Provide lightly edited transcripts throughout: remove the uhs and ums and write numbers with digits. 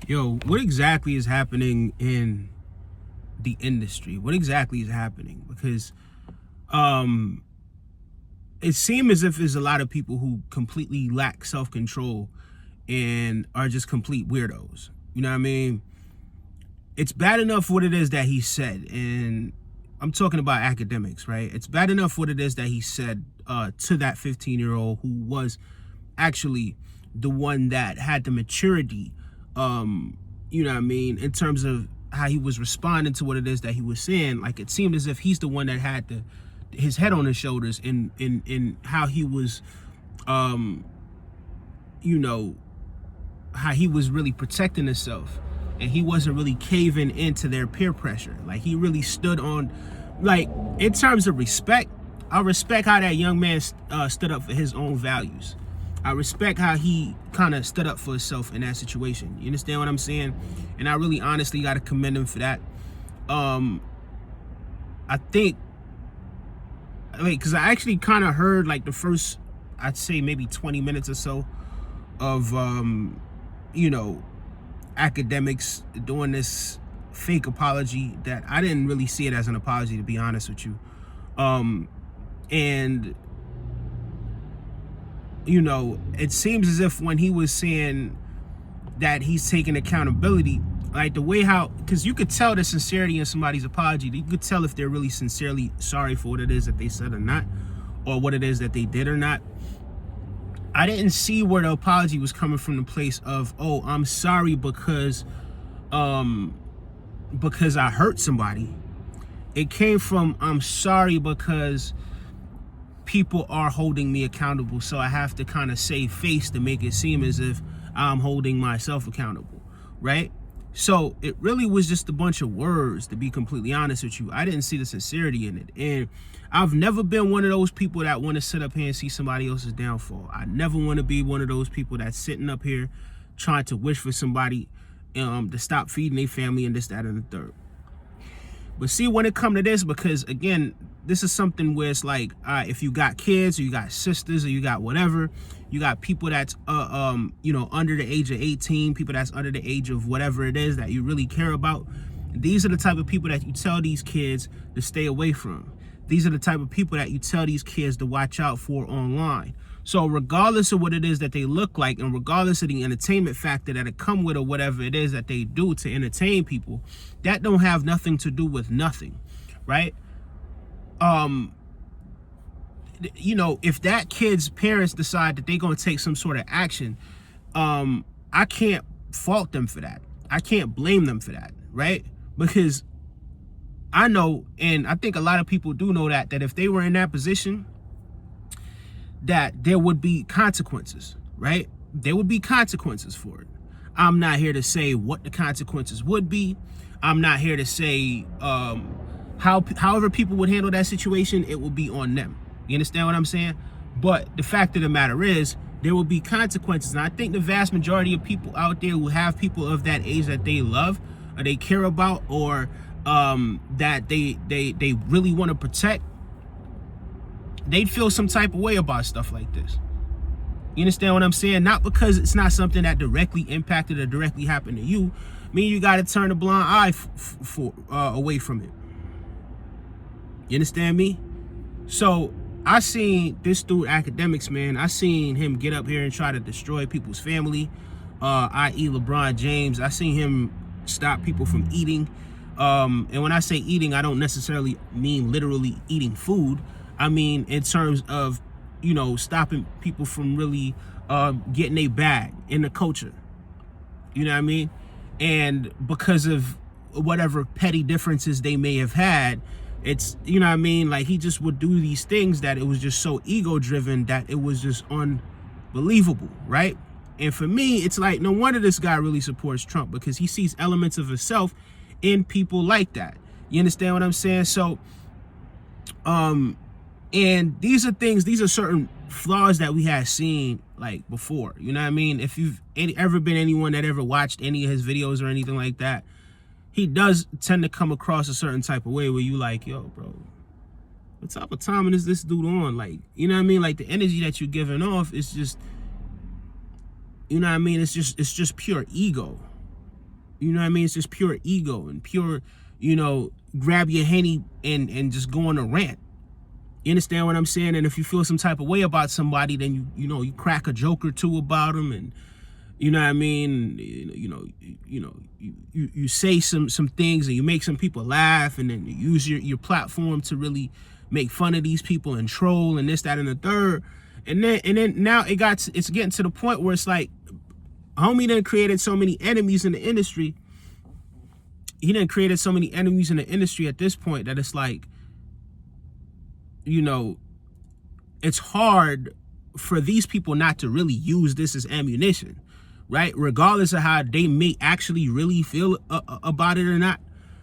Yo, what exactly is happening in the industry? What exactly is happening? Because um it seems as if there's a lot of people who completely lack self-control and are just complete weirdos. You know what I mean? It's bad enough what it is that he said, and I'm talking about academics, right? It's bad enough what it is that he said to that 15-year-old who was actually the one that had the maturity, you know what I mean, in terms of how he was responding to what it is that he was saying. Like, it seemed as if he's the one that had his head on his shoulders in how he was, you know, how he was really protecting himself, and he wasn't really caving into their peer pressure. Like, he really stood on, like, in terms of respect, I respect how that young man stood up for his own values. I respect how he kind of stood up for himself in that situation. You understand what I'm saying? And I really honestly got to commend him for that. I think, like, because I actually kind of heard like the first, I'd say maybe 20 minutes or so of, you know, academics doing this fake apology that I didn't really see it as an apology, to be honest with you. And you know, it seems as if when he was saying that he's taking accountability, like the way how, because you could tell the sincerity in somebody's apology. You could tell if they're really sincerely sorry for what it is that they said or not, or what it is that they did or not. I didn't see where the apology was coming from the place of, oh, I'm sorry because I hurt somebody. It came from, I'm sorry because people are holding me accountable, so I have to kind of save face to make it seem as if I'm holding myself accountable, right? So it really was just a bunch of words, to be completely honest with you. I didn't see the sincerity in it. And I've never been one of those people that want to sit up here and see somebody else's downfall. I never want to be one of those people that's sitting up here trying to wish for somebody to stop feeding their family and this, that, and the third. But see, when it come to this, because again, this is something where it's like, if you got kids or you got sisters or you got whatever, you got people that's, you know, under the age of 18, people that's under the age of whatever it is that you really care about. These are the type of people that you tell these kids to stay away from. These are the type of people that you tell these kids to watch out for online. So regardless of what it is that they look like, and regardless of the entertainment factor that it come with, or whatever it is that they do to entertain people, that don't have nothing to do with nothing, right? You know, if that kid's parents decide that they're going to take some sort of action, I can't fault them for that. I can't blame them for that, right? Because I know, and I think a lot of people do know that if they were in that position, that there would be consequences, right? There would be consequences for it. I'm not here to say what the consequences would be. I'm not here to say however people would handle that situation, it will be on them. You understand what I'm saying? But the fact of the matter is, there will be consequences. And I think the vast majority of people out there who have people of that age that they love, or they care about, or that they really want to protect, they'd feel some type of way about stuff like this. You understand what I'm saying? Not because it's not something that directly impacted or directly happened to you. I mean, you got to turn a blind eye away from it. You understand me? So I seen this dude, Akademiks, man. I seen him get up here and try to destroy people's family, i.e. LeBron James. I seen him stop people from eating. And when I say eating, I don't necessarily mean literally eating food. I mean in terms of, you know, stopping people from really getting a bag in the culture. You know what I mean? And because of whatever petty differences they may have had, it's, you know what I mean, like, he just would do these things that it was just so ego driven that it was just unbelievable, right? And for me, it's like, no wonder this guy really supports Trump, because he sees elements of himself in people like that. You understand what I'm saying? So and these are certain flaws that we had seen like before. You know what I mean? If you've ever been anyone that ever watched any of his videos or anything like that, he does tend to come across a certain type of way where you like, yo, bro, what type of timing is this dude on? Like, you know what I mean? Like, the energy that you're giving off is just, you know what I mean? It's just pure ego. You know what I mean? It's just pure ego and pure, grab your henny and just go on a rant. You understand what I'm saying? And if you feel some type of way about somebody, then you crack a joke or two about them, and you know what I mean. You say some things and you make some people laugh, and then you use your platform to really make fun of these people and troll and this, that, and the third. And then now it's getting to the point where it's like, homie done created so many enemies in the industry. He done created so many enemies in the industry at this point that it's like, it's hard for these people not to really use this as ammunition, right? Regardless of how they may actually really feel about it or not.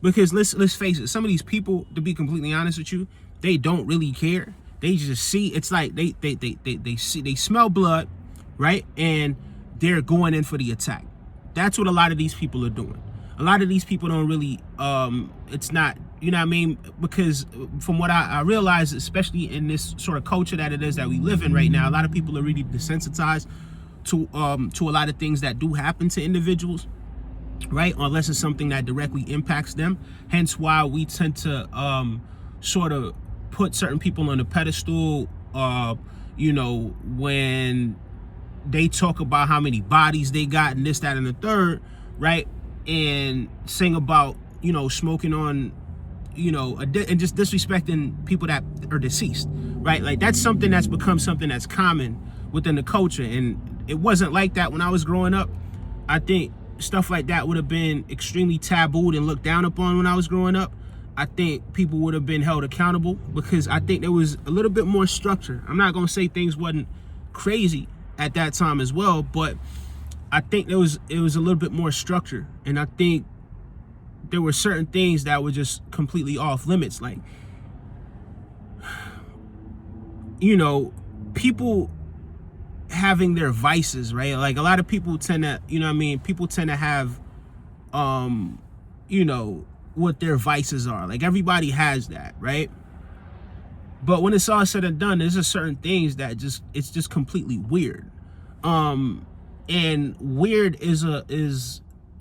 Because let's face it, some of these people, to be completely honest with you, they don't really care. They just see, it's like they smell blood, right? And they're going in for the attack. That's what a lot of these people are doing. A lot of these people don't really, it's not, you know what I mean? Because from what I realize, especially in this sort of culture that it is that we live in right now, a lot of people are really desensitized to a lot of things that do happen to individuals, right? Unless it's something that directly impacts them. Hence why we tend to sort of put certain people on a pedestal, when they talk about how many bodies they got and this, that, and the third, right? And sing about, smoking on, and just disrespecting people that are deceased, right? Like that's something that's become something that's common within the culture. And it wasn't like that when I was growing up. I think stuff like that would have been extremely tabooed and looked down upon when I was growing up. I think people would have been held accountable because I think there was a little bit more structure. I'm not going to say things wasn't crazy at that time as well, but I think it was a little bit more structure. And I think there were certain things that were just completely off limits. Like, people having their vices, right? Like a lot of people tend to, people tend to have, what their vices are. Like everybody has that, right? But when it's all said and done, there's just certain things that it's just completely weird. And weird is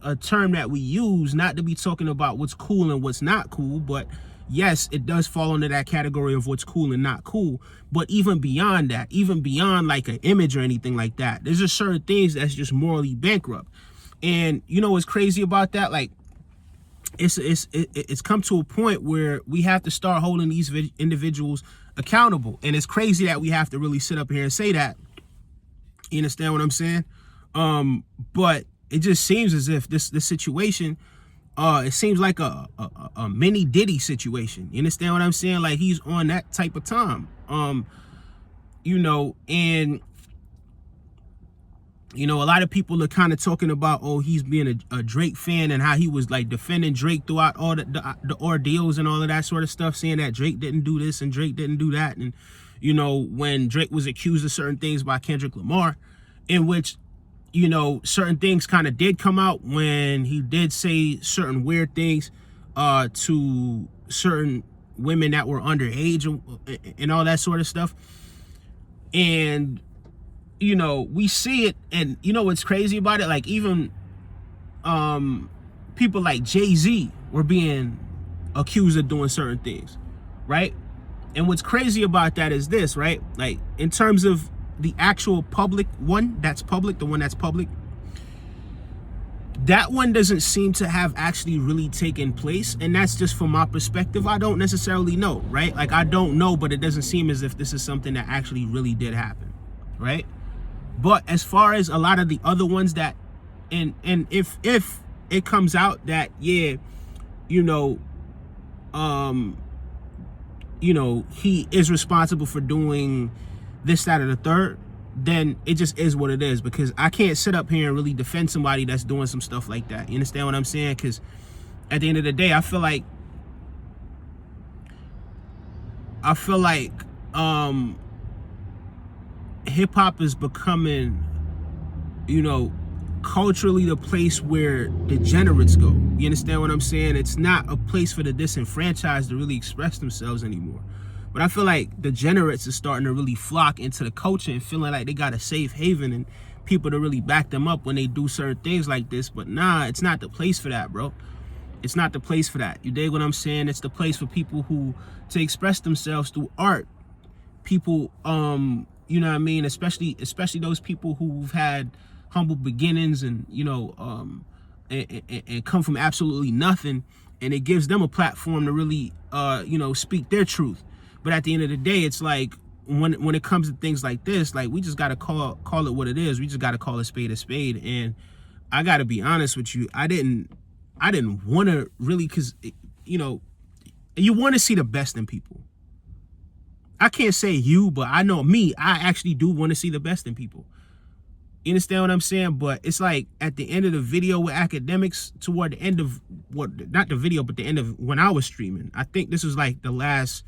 a term that we use not to be talking about what's cool and what's not cool, but yes, it does fall under that category of what's cool and not cool. But even beyond that, even beyond like an image or anything like that, there's just certain things that's just morally bankrupt. And what's crazy about that? Like, it's come to a point where we have to start holding these individuals accountable. And it's crazy that we have to really sit up here and say that. You understand what I'm saying? But it just seems as if this situation, it seems like a mini Diddy situation. You understand what I'm saying? Like he's on that type of time. And a lot of people are kind of talking about, he's being a Drake fan and how he was like defending Drake throughout all the ordeals and all of that sort of stuff, saying that Drake didn't do this and Drake didn't do that. And, when Drake was accused of certain things by Kendrick Lamar, in which, certain things kind of did come out when he did say certain weird things to certain women that were underage and all that sort of stuff. And we see it, and what's crazy about it? Like even people like Jay-Z were being accused of doing certain things, right? And what's crazy about that is this, right? Like in terms of the actual public one that's public, the one that's public, that one doesn't seem to have actually really taken place. And that's just from my perspective. I don't necessarily know, right? Like I don't know, but it doesn't seem as if this is something that actually really did happen, right? But as far as a lot of the other ones that, and if it comes out that, yeah, he is responsible for doing this, that, or the third, then it just is what it is. Because I can't sit up here and really defend somebody that's doing some stuff like that. You understand what I'm saying? Because at the end of the day, I feel like hip-hop is becoming, culturally the place where degenerates go. You understand what I'm saying? It's not a place for the disenfranchised to really express themselves anymore. But I feel like degenerates is starting to really flock into the culture and feeling like they got a safe haven, and people to really back them up when they do certain things like this. But nah, it's not the place for that, bro. It's not the place for that. You dig what I'm saying? It's the place for people who to express themselves through art. People, you know what I mean? Especially those people who've had humble beginnings and, you know, and come from absolutely nothing, and it gives them a platform to really, you know, speak their truth. But at the end of the day, it's like when it comes to things like this, like we just gotta call it what it is. We just gotta call a spade. And I gotta be honest with you, I didn't want to really, because, you know, you want to see the best in people. I can't say you, but I know me, I actually do want to see the best in people. You understand what I'm saying? But it's like at the end of the video with Akademiks, toward the end of not the video, but the end of when I was streaming, I think this was like the last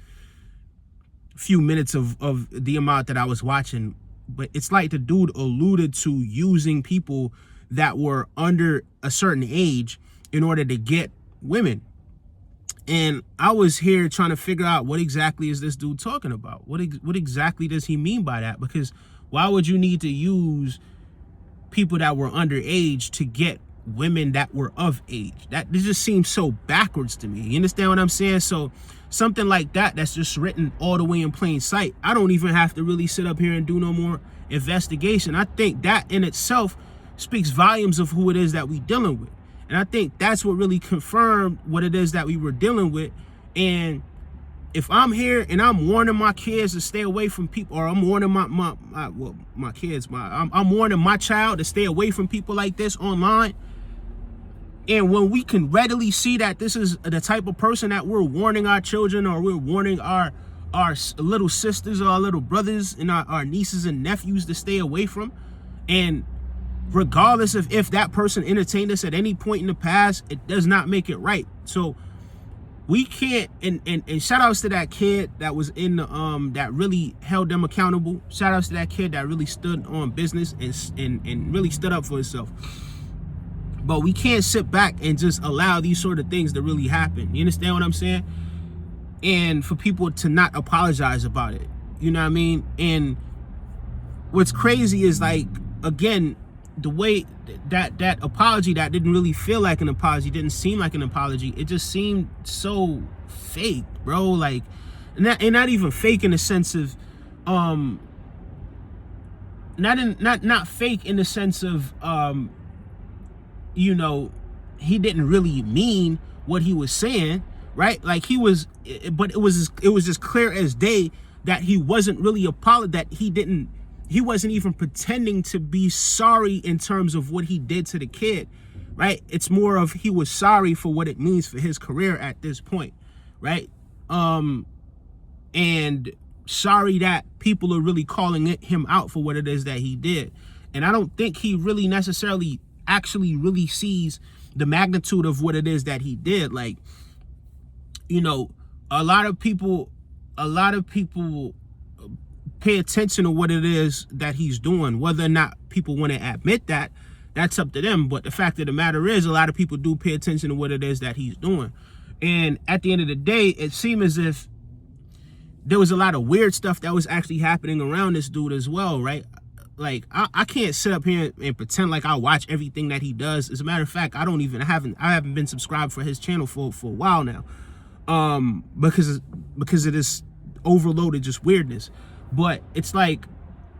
few minutes of the amount that I was watching. But it's like the dude alluded to using people that were under a certain age in order to get women. And I was here trying to figure out what exactly is this dude talking about? What exactly does he mean by that? Because why would you need to use people that were underage to get women that were of age? This just seems so backwards to me. You understand what I'm saying? So something like that's just written all the way in plain sight. I don't even have to really sit up here and do no more investigation. I think that in itself speaks volumes of who it is that we dealing with. And I think that's what really confirmed what it is that we were dealing with. And if I'm here and I'm warning my kids to stay away from people, or I'm warning my kids, I'm warning my child to stay away from people like this online. And when we can readily see that this is the type of person that we're warning our children, or we're warning our little sisters or our little brothers and our nieces and nephews to stay away from, and regardless of if that person entertained us at any point in the past, it does not make it right. So we can't, and shout outs to that kid that was in the that really held them accountable. Shout outs to that kid that really stood on business and really stood up for himself. But we can't sit back and just allow these sort of things to really happen. You understand what I'm saying? And for people to not apologize about it. You know what I mean? And what's crazy is, like, again, the way that apology that didn't really feel like an apology, didn't seem like an apology. It just seemed so fake, bro. Like, not even fake in the sense of, not fake in the sense of, you know, he didn't really mean what he was saying, right? Like but it was just clear as day that he wasn't really that he wasn't even pretending to be sorry in terms of what he did to the kid, right? It's more of he was sorry for what it means for his career at this point, right? And sorry that people are really calling him out for what it is that he did. And I don't think he really necessarily actually really sees the magnitude of what it is that he did. Like, you know, a lot of people pay attention to what it is that he's doing. Whether or not people want to admit that, that's up to them. But the fact of the matter is, a lot of people do pay attention to what it is that he's doing. And at the end of the day, it seemed as if there was a lot of weird stuff that was actually happening around this dude as well, right? Like, I can't sit up here and pretend like I watch everything that he does. As a matter of fact, I haven't been subscribed for his channel for a while now, because it is overloaded just weirdness. But it's like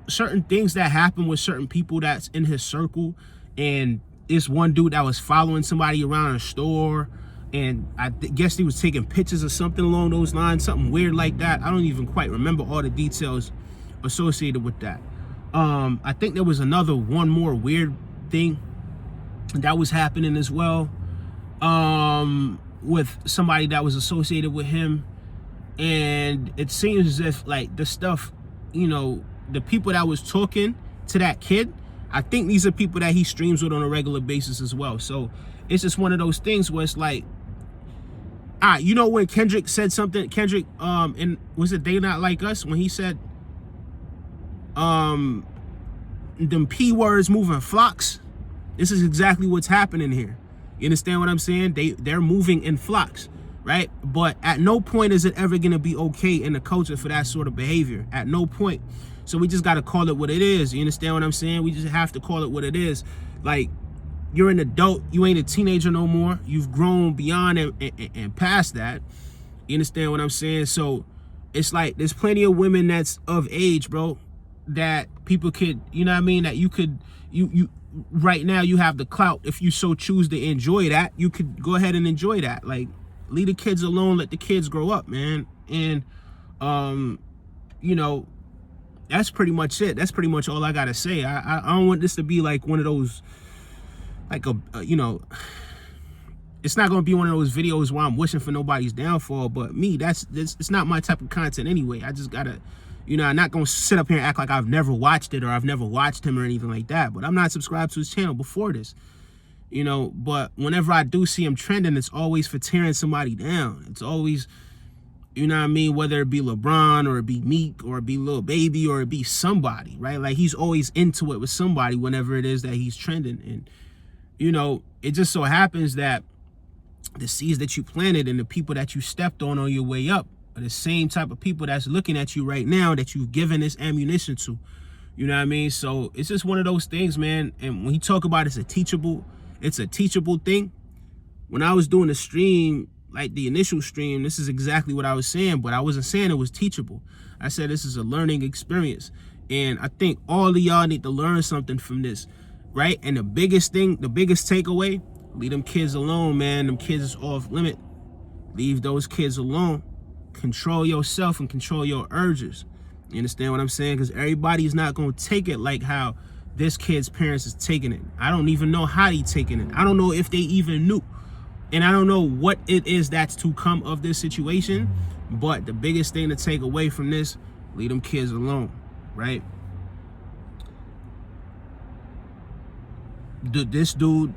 certain things that happen with certain people that's in his circle, and this one dude that was following somebody around a store, and I guess he was taking pictures or something along those lines, something weird like that. I don't even quite remember all the details associated with that. I think there was one more weird thing that was happening as well, with somebody that was associated with him. And it seems as if, like, the stuff, you know, the people that was talking to that kid, I think these are people that he streams with on a regular basis as well. So it's just one of those things where it's like, you know, when Kendrick said something, and was it They Not Like Us, when he said, them P words moving flocks, this is exactly what's happening here. You understand what I'm saying? They're moving in flocks, right? But at no point is it ever going to be okay in the culture for that sort of behavior. At no point. So we just got to call it what it is. You understand what I'm saying? We just have to call it what it is. Like, you're an adult. You ain't a teenager no more. You've grown beyond and past that. You understand what I'm saying? So it's like there's plenty of women that's of age, bro, that people could, you know what I mean, that you could, you right now you have the clout. If you so choose to enjoy that, you could go ahead and enjoy that. Like, leave the kids alone, let the kids grow up, man. And you know, that's pretty much it. That's pretty much all I gotta say. I don't want this to be like one of those, like you know, it's not gonna be one of those videos where I'm wishing for nobody's downfall. But me, it's not my type of content anyway. I just gotta, you know, I'm not gonna sit up here and act like I've never watched it or I've never watched him or anything like that. But I'm not subscribed to his channel before this, you know. But whenever I do see him trending, it's always for tearing somebody down. It's always, you know what I mean, whether it be LeBron or it be Meek or it be Lil Baby or it be somebody, right? Like, he's always into it with somebody whenever it is that he's trending. And, you know, it just so happens that the seeds that you planted and the people that you stepped on your way up are the same type of people that's looking at you right now that you've given this ammunition to. You know what I mean? So it's just one of those things, man. And when you talk about it's a teachable thing. When I was doing the stream, like the initial stream, this is exactly what I was saying, but I wasn't saying it was teachable. I said this is a learning experience. And I think all of y'all need to learn something from this, right? And the biggest takeaway, leave them kids alone, man. Them kids is off limit. Leave those kids alone. Control yourself and control your urges. You understand what I'm saying? Because everybody's not going to take it like how this kid's parents is taking it. I don't even know how they taking it. I don't know if they even knew. And I don't know what it is that's to come of this situation. But the biggest thing to take away from this, leave them kids alone, right? This dude,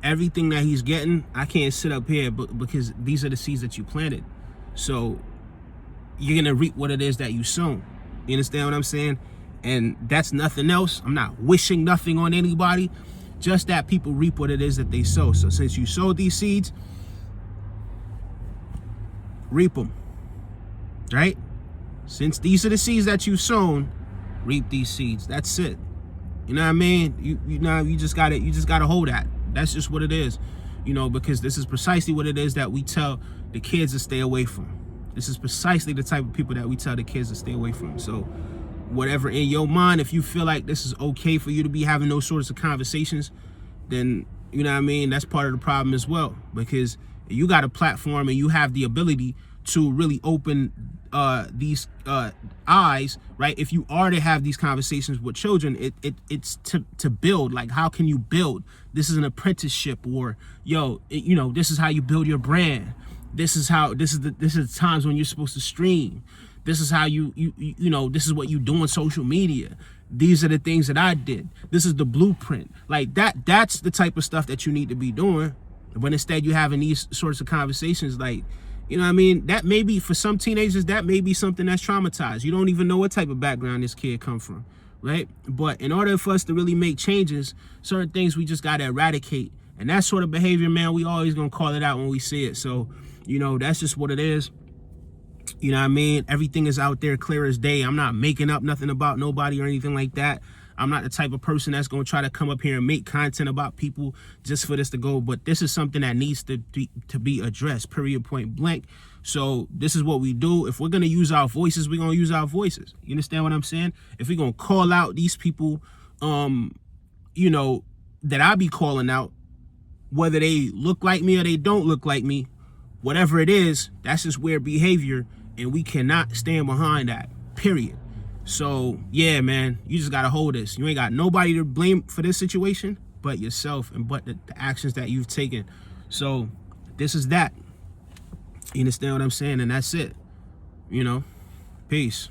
everything that he's getting, I can't sit up here because these are the seeds that you planted. So you're going to reap what it is that you sown. You understand what I'm saying? And that's nothing else. I'm not wishing nothing on anybody. Just that people reap what it is that they sow. So since you sowed these seeds, reap them. Right? Since these are the seeds that you've sown, reap these seeds. That's it. You know what I mean? You know, you just gotta hold that. That's just what it is, you know, because this is precisely what it is that we tell the kids to stay away from. This is precisely the type of people that we tell the kids to stay away from. So whatever in your mind, if you feel like this is okay for you to be having those sorts of conversations, then, you know what I mean, that's part of the problem as well. Because you got a platform and you have the ability to really open these eyes, right? If you are to have these conversations with children, it's to build. Like, how can you build? This is an apprenticeship, or you know, this is how you build your brand. This is times when you're supposed to stream. This is how you know, this is what you do on social media. These are the things that I did. This is the blueprint. Like that's the type of stuff that you need to be doing. But instead you're having these sorts of conversations, like, you know what I mean? That may be, for some teenagers, that may be something that's traumatized. You don't even know what type of background this kid come from, right? But in order for us to really make changes, certain things we just got to eradicate. And that sort of behavior, man, we always going to call it out when we see it. So, you know, that's just what it is. You know what I mean? Everything is out there clear as day. I'm not making up nothing about nobody or anything like that. I'm not the type of person that's going to try to come up here and make content about people just for this to go. But this is something that needs to be addressed, period, point blank. So this is what we do. If we're going to use our voices, we're going to use our voices. You understand what I'm saying? If we're going to call out these people, you know, that I be calling out, whether they look like me or they don't look like me, whatever it is, that's just weird behavior. And we cannot stand behind that, period. So, yeah, man, you just got to hold this. You ain't got nobody to blame for this situation but yourself and but the actions that you've taken. So, this is that. You understand what I'm saying? And that's it. You know, peace.